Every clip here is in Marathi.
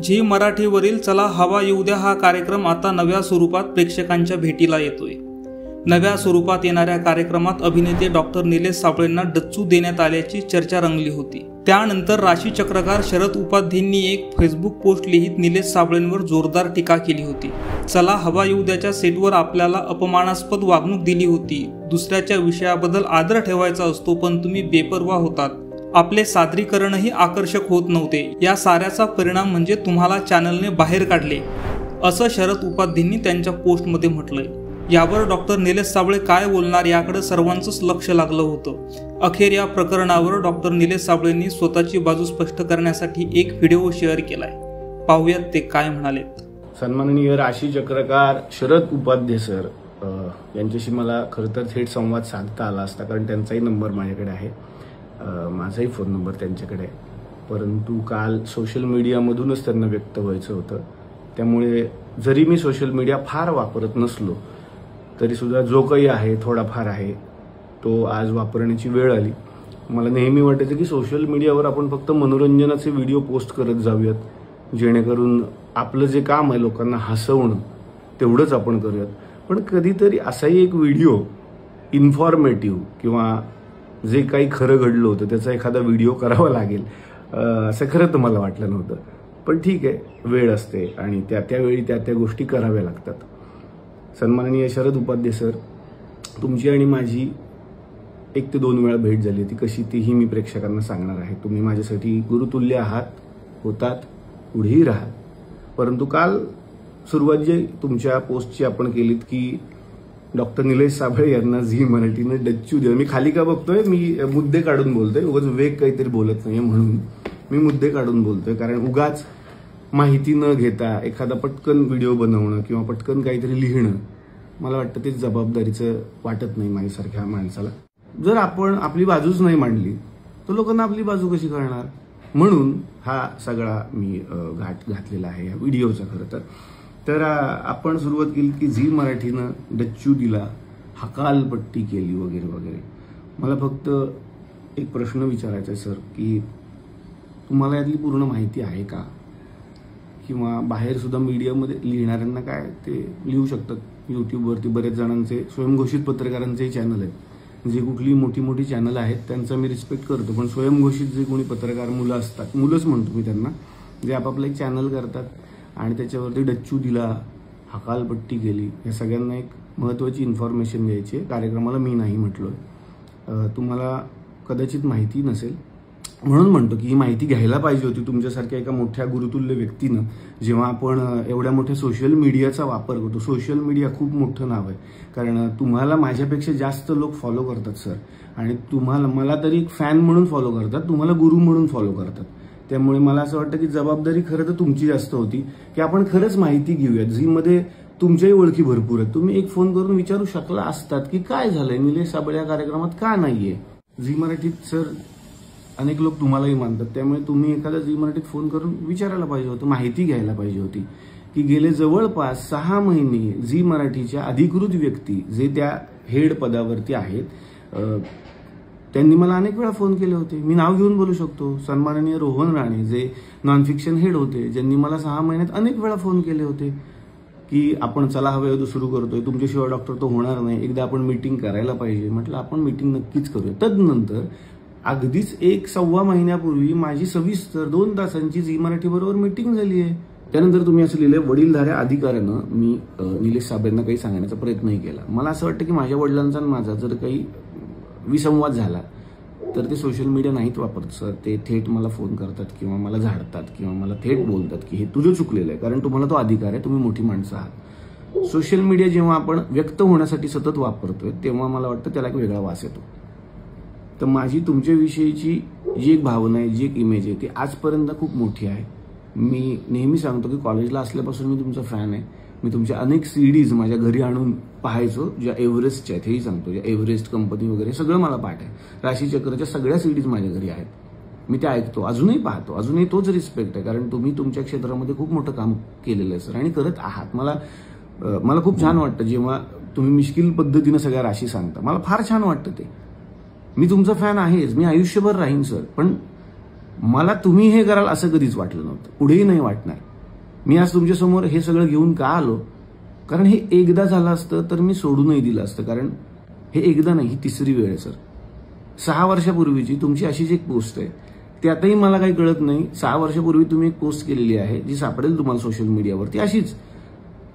झी मराठीवरील चला हवा येऊ द्या हा कार्यक्रम आता नव्या स्वरूपात प्रेक्षकांच्या भेटीला येतोय। नव्या स्वरूपात येणाऱ्या कार्यक्रमात अभिनेते डॉक्टर निलेश साबळेंना डच्चू देण्यात आल्याची चर्चा रंगली होती। त्यानंतर राशी चक्रकार शरद उपाध्येंनी एक फेसबुक पोस्ट लिहित निलेश साबळेंवर जोरदार टीका केली होती। चला हवा येऊ द्याच्या सेटवर आपल्याला अपमानास्पद वागणूक दिली होती। दुसऱ्याच्या विषयाबद्दल आदर ठेवायचा असतो, पण तुम्ही बेपर्वा होतात। आपले सादरीकरणही आकर्षक होत नव्हते। या साऱ्याचा परिणाम म्हणजे तुम्हाला चॅनलने बाहेर काढले, असं शरद उपाध्येंनी त्यांच्या पोस्टमध्ये म्हटलंय। यावर डॉक्टर निलेश साबळे काय बोलणार याकडे सर्वांचंच लक्ष लागलं होतं। अखेर या प्रकरणावर डॉक्टर निलेश साबळेंनी स्वतःची बाजू स्पष्ट करण्यासाठी एक व्हिडिओ शेअर केलाय। पाहूयात ते काय म्हणालेत। सन्माननीय राशी चक्रकार शरद उपाध्ये सर यांच्याशी मला खरं तर थेट संवाद साधता आला असता, कारण त्यांचाही नंबर माझ्याकडे आहे, माझाही फोन नंबर त्यांच्याकडे आहे। परंतु काल सोशल मीडियामधूनच त्यांना व्यक्त व्हायचं होतं, त्यामुळे जरी मी सोशल मीडिया फार वापरत नसलो तरी सुद्धा जो काही आहे थोडाफार आहे तो आज वापरण्याची वेळ आली। मला नेहमी वाटायचं की सोशल मीडियावर आपण फक्त मनोरंजनाचे व्हिडिओ पोस्ट करत जाऊयात, जेणेकरून आपलं जे काम आहे लोकांना हसवणं तेवढंच आपण करूयात। पण कधीतरी असाही एक व्हिडिओ इन्फॉर्मेटिव्ह किंवा जे काही खरं घडलं होतं त्याचा एखादा व्हिडिओ करावा लागेल असं खरं तर मला वाटलं नव्हतं। पण ठीक आहे, वेळ असते आणि त्यावेळी त्या गोष्टी कराव्या लागतात। सन्माननीय शरद उपाध्ये सर, तुमची आणि माझी 1 ते 2 वेळा भेट झाली होती, कशी तीही मी प्रेक्षकांना सांगणार आहे। तुम्ही माझ्यासाठी गुरुतुल्य आहात, होतात, पुढेही राहाल। परंतु काल सुरुवात जी तुमच्या पोस्टची आपण केलीत की डॉक्टर निलेश साबळे यांना झी मराठीने डच्चू दिला, मी खाली का बघतोय, मी मुद्दे काढून बोलतोय, उगाच वेग काहीतरी बोलत नाहीये म्हणून मी मुद्दे काढून बोलतोय। कारण उगाच माहिती न घेता एखादा पटकन व्हिडिओ बनवणं किंवा पटकन काहीतरी लिहिणं मला वाटतं ते जबाबदारीचं वाटत नाही माझ्यासारख्या माणसाला। जर आपण आपली बाजूच नाही मांडली तर लोकांना आपली बाजू कशी कळणार, म्हणून हा सगळा मी घाट घातलेला आहे या व्हिडिओचा। खरं तर आपण सुरुवात केली की झी मराठीनं डच्चू दिला, हकालपट्टी केली वगैरे वगैरे। मला फक्त एक प्रश्न विचारायचा आहे सर, की तुम्हाला यातली पूर्ण माहिती आहे का? किंवा बाहेर सुद्धा मीडियामध्ये लिहिणाऱ्यांना काय ते लिहू शकतात। यूट्यूबवरती बरेच जणांचे स्वयंघोषित पत्रकारांचे चॅनल आहेत, जे कुठली मोठी मोठी चॅनल आहेत त्यांचा मी रिस्पेक्ट करतो, पण स्वयंघोषित जे कोणी पत्रकार मुलं असतात, मुलंच म्हणतो मी त्यांना, जे आपापलं एक चॅनल करतात आणि त्याच्यावरती डच्चू दिला, हकालपट्टी केली, या सगळ्यांना एक महत्त्वाची इन्फॉर्मेशन द्यायची आहे। कार्यक्रमाला मी नाही म्हटलोय, तुम्हाला कदाचित माहिती नसेल म्हणून म्हणतो की ही माहिती घ्यायला पाहिजे होती तुमच्यासारख्या एका मोठ्या गुरुतुल्य व्यक्तीनं। जेव्हा आपण एवढ्या मोठ्या सोशल मीडियाचा वापर करतो, सोशल मीडिया खूप मोठं नाव आहे, कारण तुम्हाला माझ्यापेक्षा जास्त लोक फॉलो करतात सर, आणि तुम्हाला मला तरी एक फॅन म्हणून फॉलो करतात, तुम्हाला गुरु म्हणून फॉलो करतात। त्यामुळे मला असं वाटतं की जबाबदारी खरं तर तुमची जास्त होती की आपण खरंच माहिती घेऊयात। झीमध्ये तुमच्याही ओळखी भरपूर आहेत, तुम्ही एक फोन करून विचारू शकला असतात की काय झालंय, निलेश साबळे या कार्यक्रमात का नाहीये। झी मराठीत सर अनेक लोक तुम्हालाही मानतात, त्यामुळे तुम्ही एखादा झी मराठीत फोन करून विचारायला पाहिजे होतं, माहिती घ्यायला पाहिजे होती की गेले जवळपास 6 महिने झी मराठीच्या अधिकृत व्यक्ती जे त्या हेड पदावरती आहेत त्यांनी मला अनेक वेळा फोन केले होते। मी नाव घेऊन बोलू शकतो, सन्माननीय रोहन राणे जे नॉन फिक्शन हेड होते, ज्यांनी मला 6 महिन्यात अनेक वेळा फोन केले होते की आपण चला हवा येऊ सुरू करतोय, तुमच्याशिवाय डॉक्टर तो होणार नाही, एकदा आपण मीटिंग करायला पाहिजे। म्हटलं आपण मीटिंग नक्कीच करूया। तदनंतर अगदीच 1-1.25 महिन्यापूर्वी माझी सविस्तर 2 तासांची झी मराठी बरोबर मीटिंग झाली आहे। त्यानंतर तुम्ही असं लिहिलंय, वडीलधाऱ्या अधिकाऱ्यानं मी निलेश साबळेंना काही सांगण्याचा प्रयत्नही केला। मला असं वाटतं की माझ्या वडिलांचा आणि माझा जर काही विसंवाद झाला तर ते सोशल मीडिया नाहीत वापरत सर, ते थेट मला फोन करतात किंवा मला झाडतात किंवा मला थेट बोलतात की हे तुझं चुकलेलं आहे, कारण तुम्हाला तो अधिकार आहे, तुम्ही मोठी माणसं आहात। सोशल मीडिया जेव्हा आपण व्यक्त होण्यासाठी सतत वापरतोय तेव्हा मला वाटतं त्याला एक वेगळा वास येतो। तर माझी तुमच्याविषयीची जी एक भावना आहे, जी एक इमेज आहे, ती आजपर्यंत खूप मोठी आहे। मी नेहमी सांगतो की कॉलेजला असल्यापासून मी तुमचा फॅन आहे। मी तुमच्या अनेक सीडीज माझ्या घरी आणून पाहायचो, ज्या एव्हरेस्टच्या आहेत, हेही सांगतो, ज्या एव्हरेस्ट कंपनी वगैरे सगळं मला पाठ आहे। राशी चक्रच्या सगळ्या सीडीज माझ्या घरी आहेत, मी त्या ऐकतो, अजूनही पाहतो, अजूनही तोच रिस्पेक्ट आहे, कारण तुम्ही तुमच्या क्षेत्रामध्ये खूप मोठं काम केलेलं आहे सर आणि करत आहात। मला खूप छान वाटतं जेव्हा तुम्ही मिश्किल पद्धतीने सगळ्या राशी सांगता, मला फार छान वाटतं ते। मी तुमचा फॅन आहेच, मी आयुष्यभर राहीन सर, पण मला तुम्ही हे कराल असं कधीच वाटलं नव्हतं, पुढेही नाही वाटणार। मी आज तुमच्यासमोर हे सगळं घेऊन का आलो, कारण हे एकदा झालं असतं तर मी सोडूनही दिलं असतं, कारण हे एकदा नाही, ही तिसरी वेळ आहे सर. 6 वर्षापूर्वीची तुमची अशीच एक पोस्ट आहे, त्यातही मला काही कळत नाही. 6 वर्षापूर्वी तुम्ही एक पोस्ट केलेली आहे जी सापडेल तुम्हाला सोशल मीडियावरती, अशीच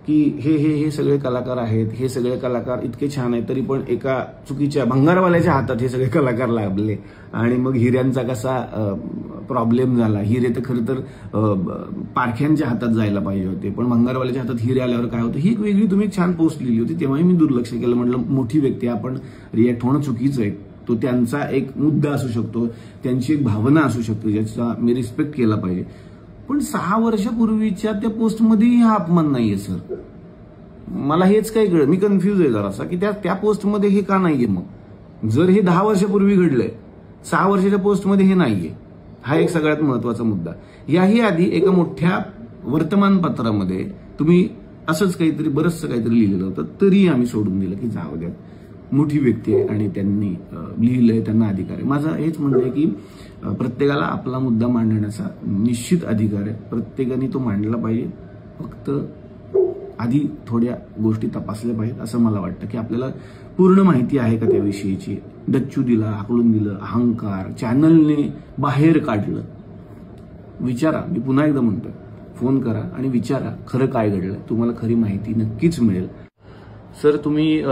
की हे सगळे कलाकार आहेत, हे सगळे कलाकार इतके छान आहेत, तरी पण एका चुकीच्या भंगारवाल्याच्या हातात हे सगळे कलाकार लागले आणि मग हिऱ्यांचा कसा प्रॉब्लेम झाला. हिरे तर खरं तर पारख्यांच्या हातात जायला पाहिजे होते, पण भंगारवाल्याच्या हातात हिरे आल्यावर काय होतं, ही एक वेगळी तुम्ही एक छान पोस्ट लिहिली होती. तेव्हाही मी दुर्लक्ष केलं, म्हटलं मोठी व्यक्ती आपण रिॲक्ट होणं चुकीचं आहे. तो त्यांचा एक मुद्दा असू शकतो, त्यांची एक भावना असू शकते, ज्याचा मी रिस्पेक्ट केला पाहिजे. पण 6 वर्षापूर्वीच्या त्या पोस्टमध्येही हा अपमान नाहीये सर. मला हेच काही कळलं, मी कन्फ्यूज आहे जरासा की त्या पोस्टमध्ये हे का नाहीये. मग जर हे 10 वर्षापूर्वी घडलंय, 6 वर्षाच्या पोस्टमध्ये हे नाहीये, हा एक सगळ्यात महत्वाचा मुद्दा. याही आधी एका मोठ्या वर्तमानपत्रामध्ये तुम्ही असंच काहीतरी बरंचसं काहीतरी लिहिलेलं होतं, तरी आम्ही सोडून दिलं की जाऊ द्या, मोठी व्यक्ती आहे आणि त्यांनी लिहिलंय, त्यांना अधिकार आहे. माझं हेच म्हणणं आहे की प्रत्येकाला आपला मुद्दा मांडण्याचा निश्चित अधिकार आहे, प्रत्येकाने तो मांडला पाहिजे. फक्त आधी थोड्या गोष्टी तपासल्या पाहिजेत असं मला वाटतं, की आपल्याला पूर्ण माहिती आहे का त्याविषयीची. डच्चू दिला, हाकलून दिलं, अहंकार, चॅनलने बाहेर काढलं. विचारा, मी पुन्हा एकदा म्हणतोय, फोन करा आणि विचारा खरं काय घडलं, तुम्हाला खरी माहिती नक्कीच मिळेल. सर, तुम्ही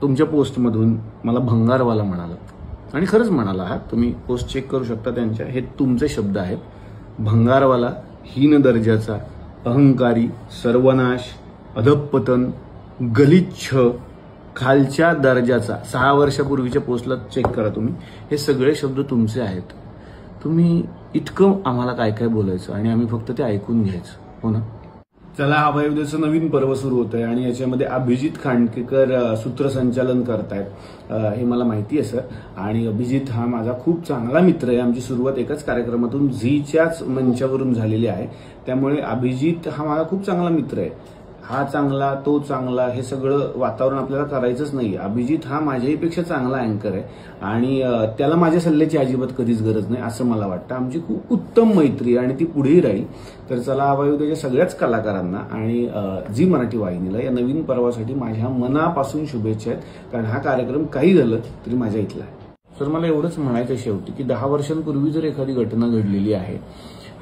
तुमच्या पोस्टमधून मला भंगारवाला म्हणालात आणि खरंच म्हणाला आहात. तुम्ही पोस्ट चेक करू शकता त्यांच्या, हे तुमचे शब्द आहेत. भंगारवाला, हीन दर्जाचा, अहंकारी, सर्वनाश, अधःपतन, गलिच्छ, खालच्या दर्जाचा. 6 वर्षापूर्वीच्या पोस्टला चेक करा तुम्ही, हे सगळे शब्द तुमचे आहेत. तुम्ही इतकं आम्हाला काय काय बोलायचं आणि आम्ही फक्त ते ऐकून घ्यायचं, हो ना. चला हवायुद्धाचं नवीन पर्व सुरू होतंय आणि याच्यामध्ये अभिजित खांडकेकर सूत्रसंचालन करतायत, हे मला माहिती आहे सर. आणि अभिजित हा माझा खूप चांगला मित्र आहे. आमची सुरुवात एकाच कार्यक्रमातून झीच्याच मंचावरून झालेली आहे, त्यामुळे अभिजित हा माझा खूप चांगला मित्र आहे. हा चांगला, तो चांगला, हे सगळं वातावरण आपल्याला करायचंच नाही. अभिजित हा माझ्याहीपेक्षा चांगला अँकर आहे आणि त्याला माझ्या सल्ल्याची अजिबात कधीच गरज नाही असं मला वाटतं. आमची खूप उत्तम मैत्री आणि ती पुढेही राहील. तर चला हवायुद्धाच्या सगळ्याच कलाकारांना आणि झी मराठी वाहिनीला या नवीन पर्वासाठी माझ्या मनापासून शुभेच्छा आहेत, कारण हा कार्यक्रम काही झालं तरी माझ्या इथला आहे. सर, मला एवढंच म्हणायचं शेवटी की 10 वर्षांपूर्वी जर एखादी घटना घडलेली आहे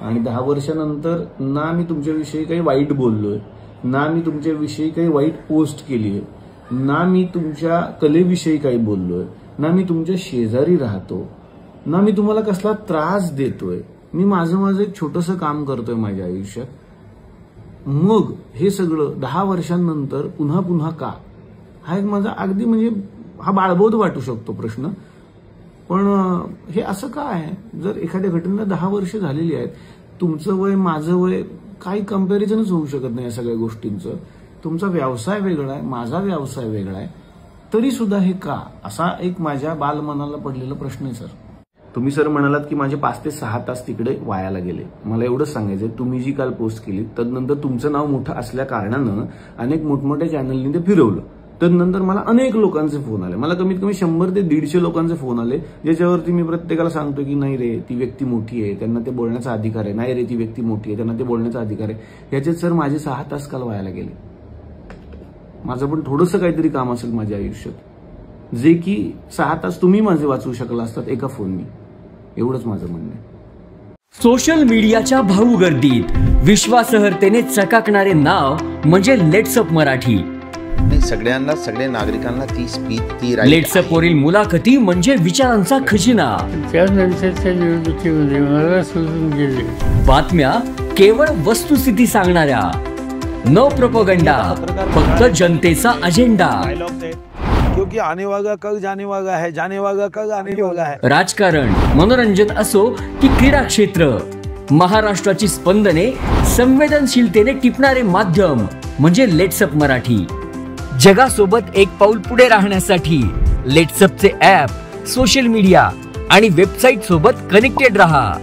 आणि 10 वर्षानंतर ना मी तुमच्याविषयी काही वाईट बोललोय, ना मी तुमच्याविषयी काही वाईट पोस्ट केली आहे, ना मी तुमच्या कलेविषयी काही बोललोय, ना मी तुमच्या शेजारी राहतो, ना मी तुम्हाला कसला त्रास देतोय, मी माझं एक छोटंसं काम करतोय माझ्या आयुष्यात, मग हे सगळं 10 वर्षांनंतर पुन्हा पुन्हा का, हा एक माझा अगदी म्हणजे हा बाळबोध वाटू शकतो प्रश्न. पण हे असं का आहे? जर एखाद्या घटनेला 10 वर्ष झालेली आहेत, तुमचं वय माझं वय काही कंपॅरिझनच होऊ शकत नाही या सगळ्या गोष्टींचं. तुमचा व्यवसाय वेगळा आहे, माझा व्यवसाय वेगळा आहे, तरी सुद्धा हे का, असा एक माझ्या बालमनाला पडलेला प्रश्न आहे सर. तुम्ही सर म्हणालात की माझे 5 ते 6 तास तिकडे वायाला गेले. मला एवढंच सांगायचंय, तुम्ही जी काल पोस्ट केली तदनंतर तुमचं नाव मोठं असल्या कारणानं अनेक मोठमोठ्या चॅनलनी ते फिरवलं. तदनंतर मला अनेक लोकांचे फोन आले, मला कमीत कमी 100 ते 150 लोकांचे फोन आले, ज्याच्यावरती मी प्रत्येकाला सांगतो की नाही रे, ती व्यक्ती मोठी आहे, त्यांना ते बोलण्याचा अधिकार आहे, नाही रे, ती व्यक्ती मोठी आहे, त्यांना ते बोलण्याचा अधिकार आहे. याच्यात सर माझे 6 तास काल वायाला गेले. माझं पण थोडंसं काहीतरी काम असेल माझ्या आयुष्यात, जे की 6 तास तुम्ही माझे वाचवू शकला असतात एका फोननी. एवढंच माझं म्हणणं आहे. सोशल मीडियाच्या भाऊ गर्दीत विश्वासार्हतेने चकाकणारे नाव म्हणजे लेट्सअप मराठी. सगळ्यांना, सगळ्या नागरिकांना ती स्पीच, ती लेट्सअप वरील मुलाखती म्हणजे विचारांचा खजिना. त्यानंतरच्या निवडणुकीमध्ये मला सोडून गेले. बातम्या केवळ वस्तुस्थिती सांगणाऱ्या, न प्रोपगंडा, फक्त जनतेचा अजेंडा. क्योंकि आने वाला कल जाने वाला है, जाने वाला कल आने वाला है. राजकारण, मनोरंजन असो की क्रीडा क्षेत्र, महाराष्ट्राची स्पंदने संवेदनशीलतेने टिपणारे माध्यम म्हणजे लेट्सअप मराठी. जगासोबत एक पाऊल पुढे राहण्यासाठी लेट्सअपचे ॲप, सोशल मीडिया आणि वेबसाईट सोबत कनेक्टेड रहा.